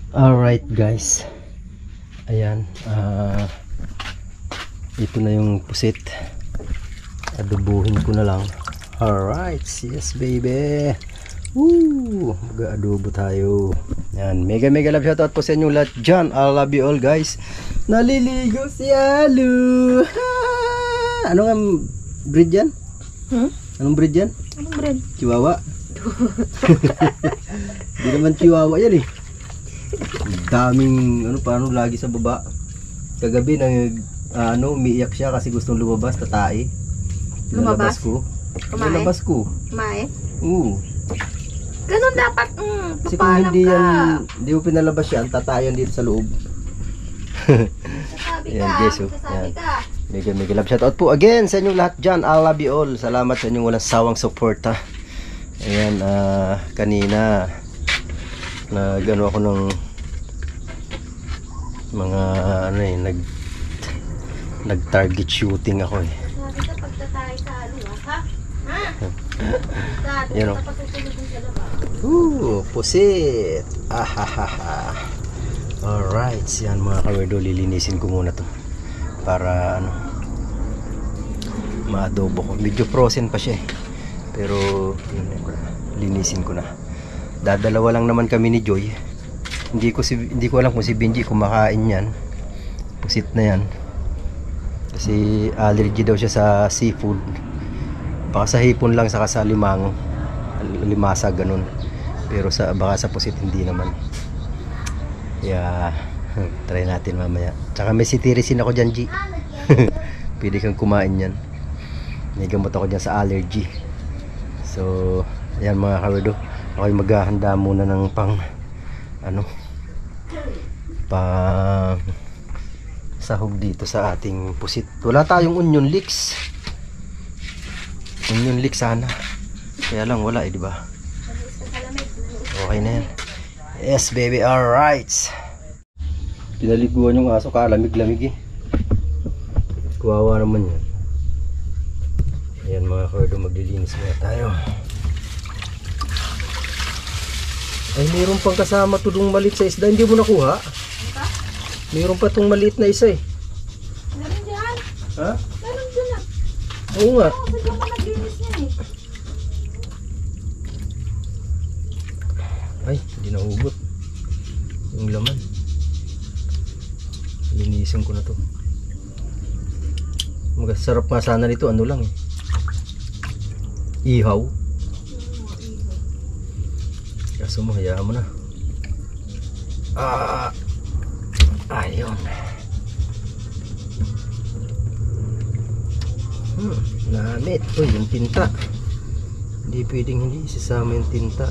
Alright guys, ayan, ito na yung pusit, adobohin ko na lang. Alright, yes baby, woo, mag-adobo tayo. Yan, mega love shoutout po sa inyo lahat dyan. I love you all guys. Naliligo si Alu. Ano nga breed yan? Anong breed yan? Anong bread? Chihuahua. Hindi naman chihuahua yan eh. Daming paano lagi sa baba. Kagabi umiiyak siya kasi gustong lumabas, tatai. Lumabas ko. Kumain? Lumabas ko. Kumain? Oo. Ganun dapat. Kasi kung hindi mo pinalabas yan, tatayan dito sa loob. Ayan guys, ayan. Mega love shoutout po again sa inyong lahat dyan. I love you all. Salamat sa inyong walang sawang suporta. Ayan, kanina nagano ako ng mga nag target shooting ako eh. Sabi ka pagtatay sa ha? Ha? Yan o. Pusit. Ahahaha. Alright, yan mga kawerdo, lilinisin ko muna to para maadobo ko. Medyo frozen pa siya eh. Pero linisin ko na. Dadalawa lang naman kami ni Joy. Hindi ko alam kung si Benji kumakain yan. Pusit na yan. Kasi allergy daw siya sa seafood. Baka sa hipon lang saka sa limango. Limasa ganun. Pero baka sa pusit hindi naman. Kaya try natin mamaya. Tsaka may cetirizine ako dyan, G. Pwede kang kumain yan. May gamot ako dyan sa allergy. So ayan mga kawerdo, ako'y maghahanda muna ng pang sahog dito sa ating pusit. Wala tayong onion leeks. Onion leeks sana. Kaya lang wala eh, di ba? Okay na yan. Yes baby, alright. Pinaliguan yung aso, kalamig-lamig eh. Kuwawa naman yan. Ayan mga kawerdo, maglilinis muna tayo. Ay, mayroon pang kasama tudong maliit sa isda. Hindi mo nakuha? Mayroon pa itong maliit na isa eh. Meron dyan. Ha? Meron dyan na. Oo nga. Oo, sadya ka naglinis niya eh. Ay, hindi nahugot yung laman. Linisin ko na to. Sarap nga sana nito, lang eh. Ihaw. Kaso mo, hayaan mo na. Ayun. Namit. Uy, yung tinta. Hindi pwedeng hindi isasama yung tinta.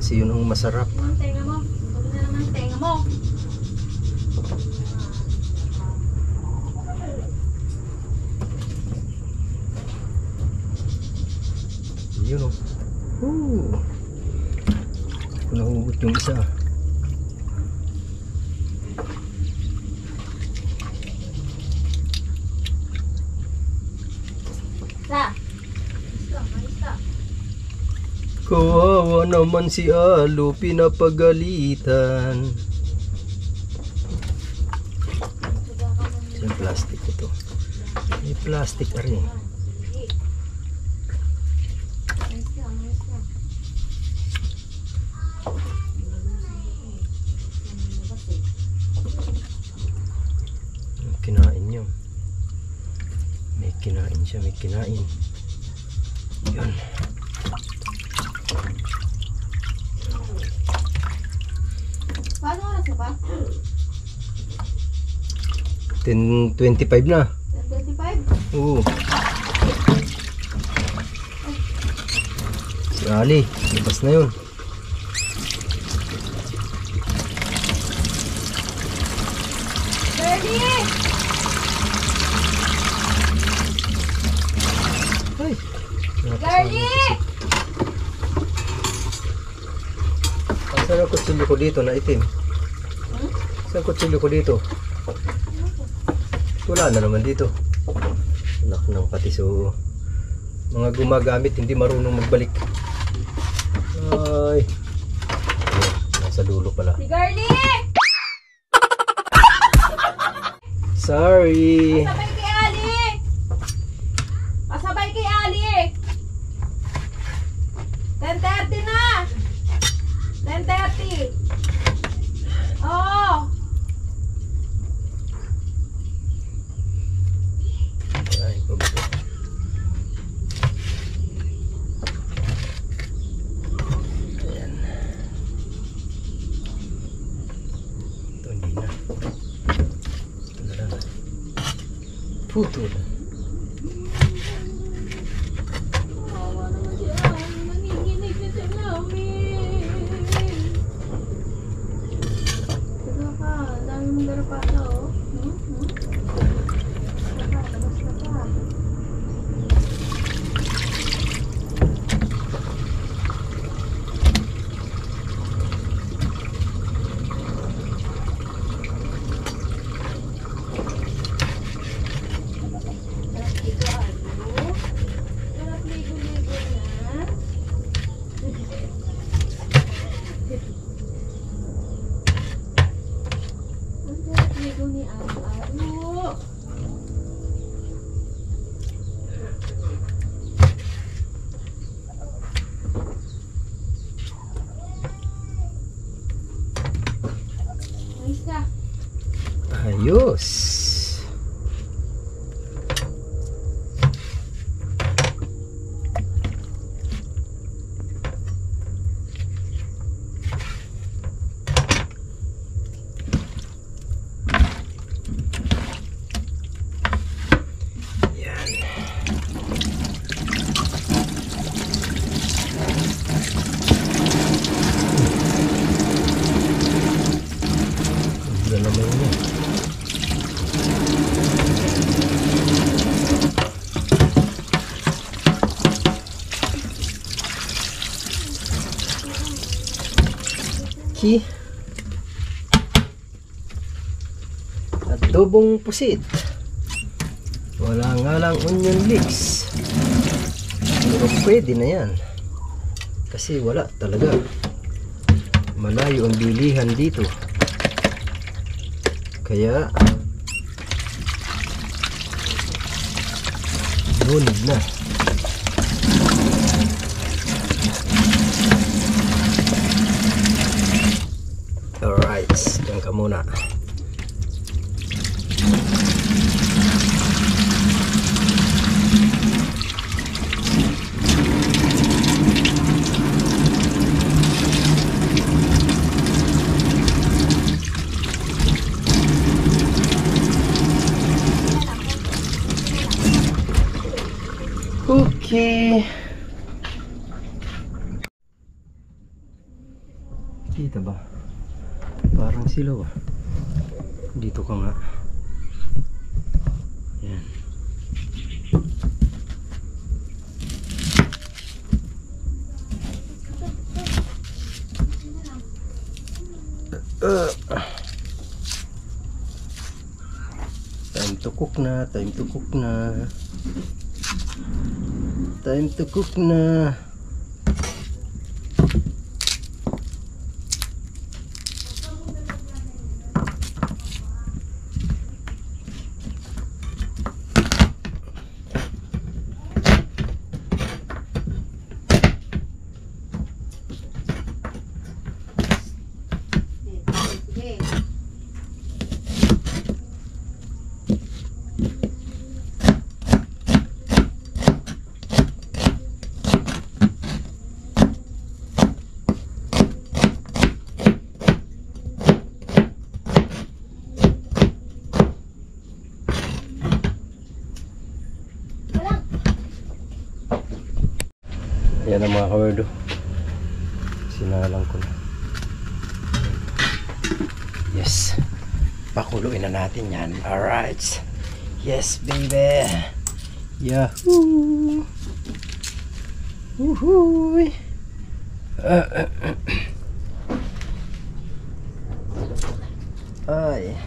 Kasi yun ang masarap. Yung tenga mo. Huwag na naman tenga mo. Yun o. Nahugot yung isa. Kawawa naman si Alu, pinapagalitan. Yung plastic ito. May plastic na rin. Kinain niyo. May kinain siya, may kinain. Yun. Paano oras na ba? 10:25 na. 10:25? Oo. Si Ali, labas na yun. Ready? Ay. Garlie! Saan ang kutsilyo ko dito na itim? Saan ang kutsilyo ko dito? Wala na naman dito. Anak ng pati, so mga gumagamit hindi marunong magbalik. Ay. Sa dulo pala. Si Garlic! Sorry. Pasabay kay Ali! Pasabay kay Ali! 10:30 na! 10:30! Oo! Ay, pabuti. Ayan. Ito hindi na. Ito na lang. Putol. Kawawa naman si Ali. Nanginginig na siya namin. Taga ka. Ang dami mong garapata, oh. Labas ka pa. Sarap ligo, ano? Sarap ligo-ligo na. Ang sarap ligo ni Aro. Ayos ka. Ayos. Yan. Ganda naman yun. Adobong pusit. Wala nga lang onion leeks. Pero pwede na yan. Kasi wala talaga. Malayo ang bilihan dito. Kaya lunid na. Alright, diyan ka muna. Okay. Kita ba? Parang silaw ah. Dito ka nga. Yan. Time to cook na, time to cook na. Time to cook na. Sige. Yan ang mga kawerdo. Sinalang ko na. Yes. Pakuluin na natin yan. Alright. Yes, baby. Yahoo! Woohoo! Ay.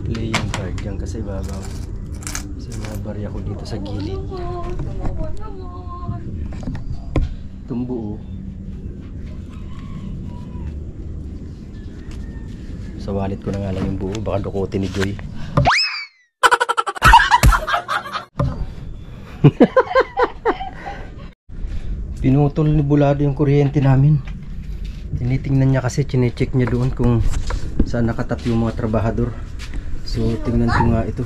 Playing card yan kasi babaw. Kasi mga barya ko dito sa gilid. Tumawa naman. Itong buo. Sa wallet ko na nga lang yung buo. Baka dukutin ni Joy. Pinutol ni Bulado yung kuryente namin. Tinitingnan niya kasi, chinecheck niya doon kung saan nakatap yung mga trabahador. So tingnan ko nga ito.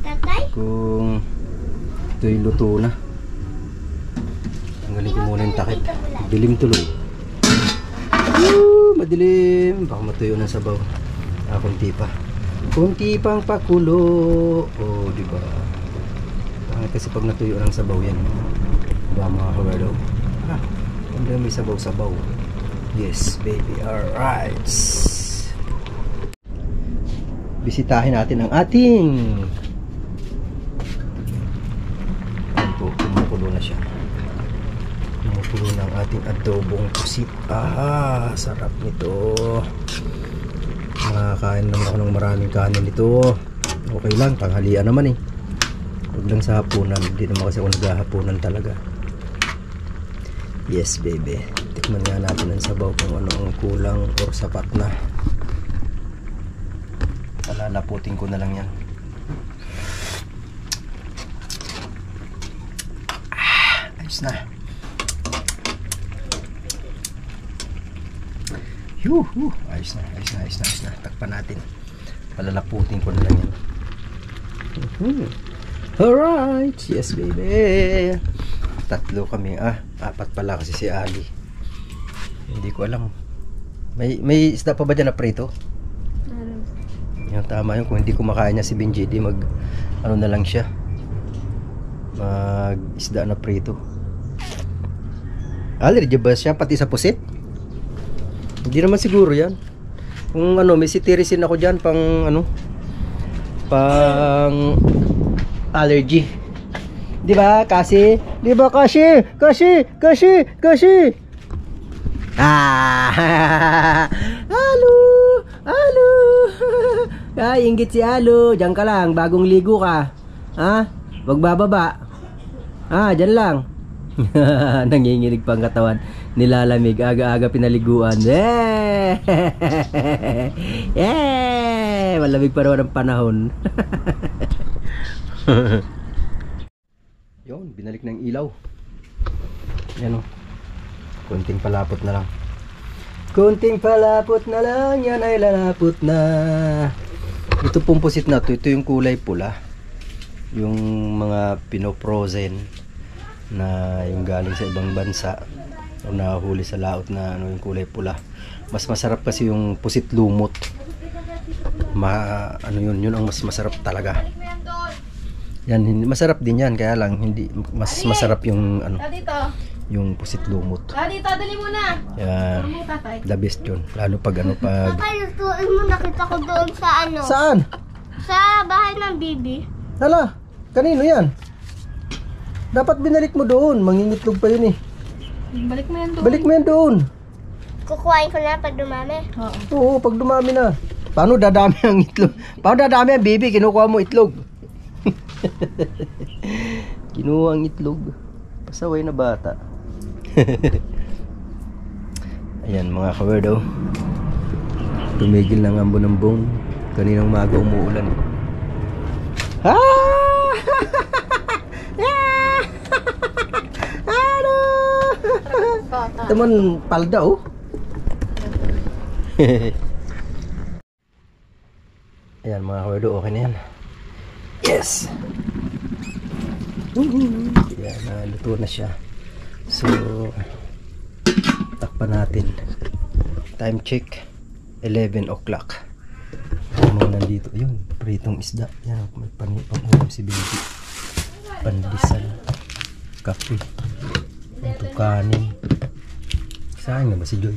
Tatay? Kung ito'y luto na. Tanggalin ko muna yung takip. Dilim tuloy. Madilim. Baka matuyo ng sabaw. Kunti pa. Kunti pang pakulo. Oh, diba? Kasi pag natuyo ng sabaw yan. Diba mga kawerdo? Hindi may sabaw-sabaw. Yes, baby. Alright. Bisitahin natin ang ating kumukulo na siya. Kumukulo na ang ating adobong pusit. Sarap nito. Nakakain naman ako ng maraming kanin nito. Okay lang, tanghalian naman eh. Huwag lang sa hapunan. Hindi naman kasi ako naghahapunan talaga. Yes, baby. Tikman nga natin ang sabaw kung ano ang kulang or sapat na. Palalaputin ko na lang yan. Ayos na. Ayos na. Takpan natin. Palalaputin ko na lang yan. Alright. Yes, baby. Tatlo kami. Apat pala kasi si Ali. Hindi ko alam. May isda pa ba dyan na prito? Yung tama yun. Kung hindi kumakain niya si Benji, di mag ano na lang siya. Mag isda na prito. Allergy ba siya pati sa pusit? Hindi naman siguro yan. Kung ano, may cetirizine ako dyan pang ano, pang allergy. Di ba kasi? Di ba kasi? Halo! Inggit si Halo. Diyan ka lang, bagong ligo ka. Wag bababa. Diyan lang. Nanginginig pang katawan. Nilalamig, aga-aga pinaliguan. Malamig pa raw ng panahon. Yun, binalik ng ilaw. Yan o. Kunting palapot na lang. Yan ay lalapot na. Ito pong pusit na to. Ito yung kulay pula. Yung mga pinoprozen na yung galing sa ibang bansa o nahuli sa laot na ano, yung kulay pula. Mas masarap kasi yung pusit lumot. Yun ang mas masarap talaga. Yan, masarap din yan, kaya lang hindi mas masarap yung ano, yung pusit lumot. Dito, dali muna. Yeah, the best yun. Lalo pag ano, pag Lutuin mo, nakita ko doon sa ano. Saan? Sa bahay ng bibi. Hala, kanino yan? Dapat binalik mo doon, mangingitlog pa yun eh. Balik mo yan doon. Balik mo yan doon. Kukuhain ko na pag dumami. Oo, pag dumami na. Paano dadami ang itlog? Paano dadami ang bibi? Kinukuha mo itlog. Kinuha ang itlog. Pasaway na bata. Ayan mga kawerdo. Tumigil ng ambon-ambon. Kaninang maga umuulan. Teman palda oh. Ayan mga kawerdo, okay na yan. Yes! Ayan, luto na siya. So, takpan natin. Time check, 11 o'clock. Mga nandito, yun, pritong isda. Yan, may pang-ulam si Benji. Pandesal, kape, ito kanin. Saan na ba si Joy?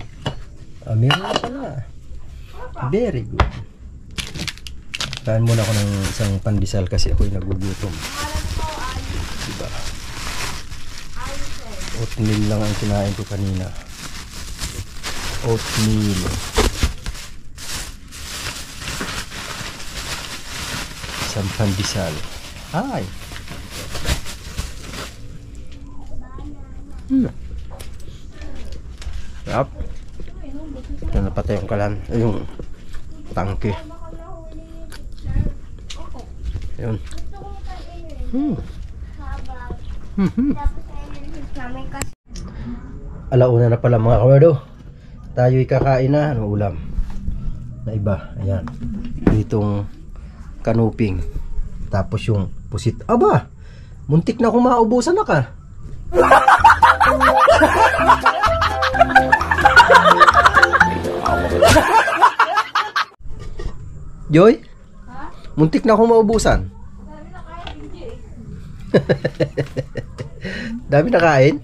Meron na pala. Very good. Kain muna ako ng isang pandesal kasi ako'y nagugutom. Diba? Oatmeal lang ang kinain ko kanina. Oatmeal. Isang pandesal. Hi! Up. Ito napatay yung kalan. Yung tangke. Ayun. Alauna na pala mga kawerdo. Tayo'y kakain na. Anong ulam? Na iba. Ayan. Ditong kanuping. Tapos yung pusit. Aba! Muntik na akong maubusan na ka. Joy? Ha? Muntik na akong maubusan. Dami na kaya Benji eh. Dami na kain?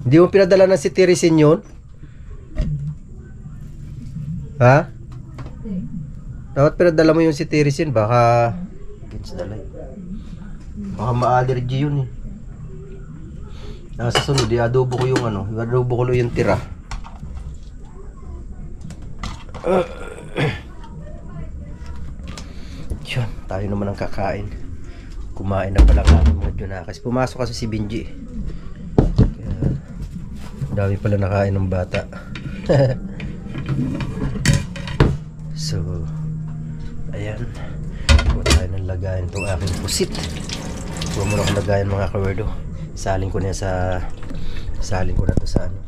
Hindi mo pinadala ng si Tirisin yun? Ha? Dapat pinadala mo yung si Tirisin. Baka baka ma-allergy yun eh. Sa sunod, i-adobo ko yung ano. I-adobo ko yung tira. Yun, tayo naman ang kakain. Kumain na pala kami mga Junakis. Pumasok kasi si Benji. Kaya, dami pala nakain ng bata. So, ayan. Huwag tayo nang lagayan itong aking pusit. Huwag mo na akong lagayan mga kawerdo. Salin ko na sa... Salin ko na to sa ano.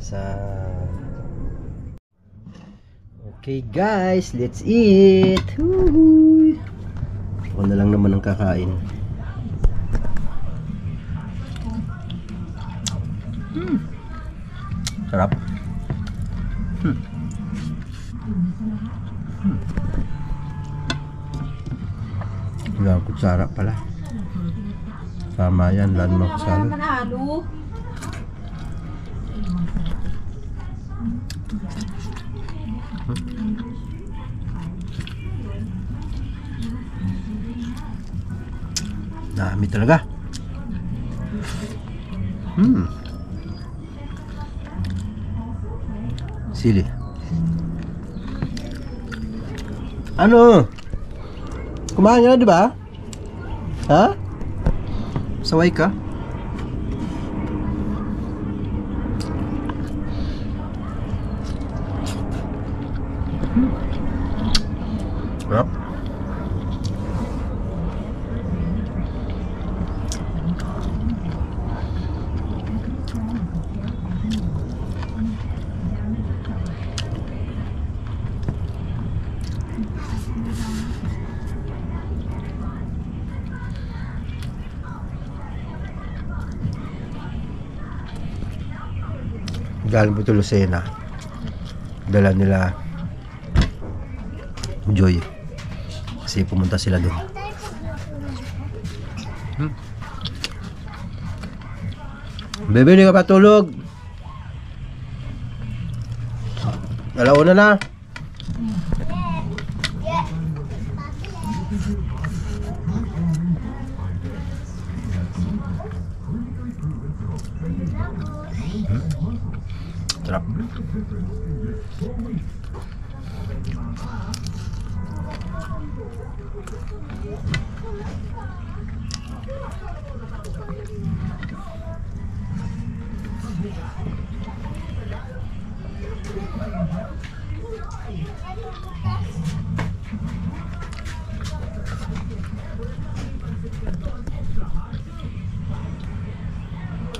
Sa... Okay guys, let's eat. Woohoo! Ako na lang naman ang kakain. Sarap. Wala kutsara pala. Tama yan, lalo ng kutsara. Manalo. Dami talaga. Sili. Ano? Kumain ka na, di ba? Ha? Saway ka? Sarap. Galing po ito Lucena. Dala nila Joy. Kasi pumunta sila doon. Bebe, hindi ka patulog. Alauna na. Sarap.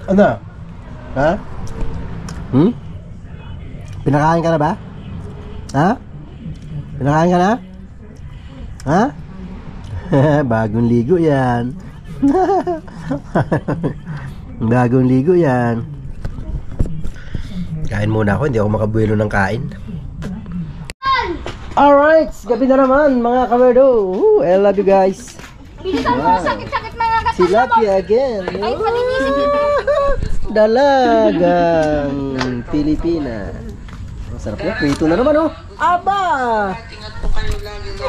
Ano? Ha? Pinakain ka na ba? Ha? Pinakain ka na? Ha? Bagong ligo yan. Bagong ligo yan. Kain muna ako, hindi ako makabuelo ng kain. Alright, gabi na naman mga kamerdo. I love you guys. Bilisan mo, sakit-sakit mga Si Lapi again. Ay, palinisip ito. Dalagang Pilipina. Sarap yan. Prito na naman, oh. Aba! Tingat po kayo lagi na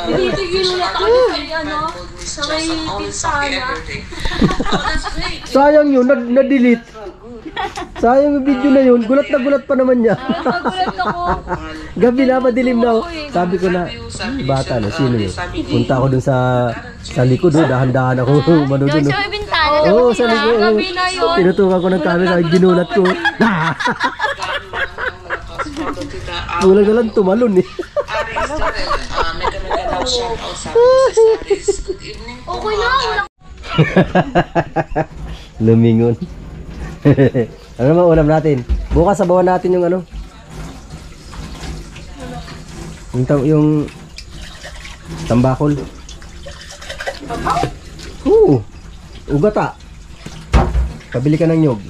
Tinitigil na tayo sa ano, sa may pintana. Sayang yun, na-delete. Sayang yung video na yun. Gulat na gulat pa naman niya. Nagulat ako. Gabi na, madilim na. Oh. Sabi ko na, bata na, sino yun? Punta ako dun sa likod, oh. Dahan-dahan ako. Mano dun, Doon oh. sa may bintana. Oo, sa likod. Gabi na yun. Tinutukan ko ng camera, ginulat ko. Kulang na lang tumalon eh. Okay na, wala. Lumingon. Ano naman ulam natin? Bukas sabawan natin yung ano. Yung tambakol. Oo. Ugata. Pabili ka ng nyog.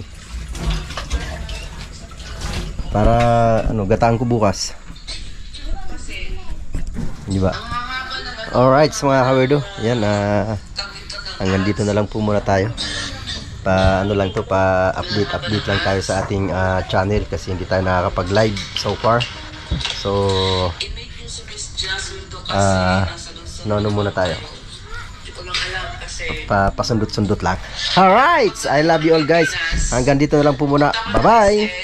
Para ano, gataan ko bukas. Di ba? Alright, mga kawerdo. Yan, hanggang dito na lang po muna tayo. Pa ano lang to, pa update lang tayo sa ating channel kasi hindi tayo nakakapag-live so far. So ano muna tayo. Pasundot-sundot lang. Alright, I love you all guys. Hanggang dito na lang po muna. Bye-bye.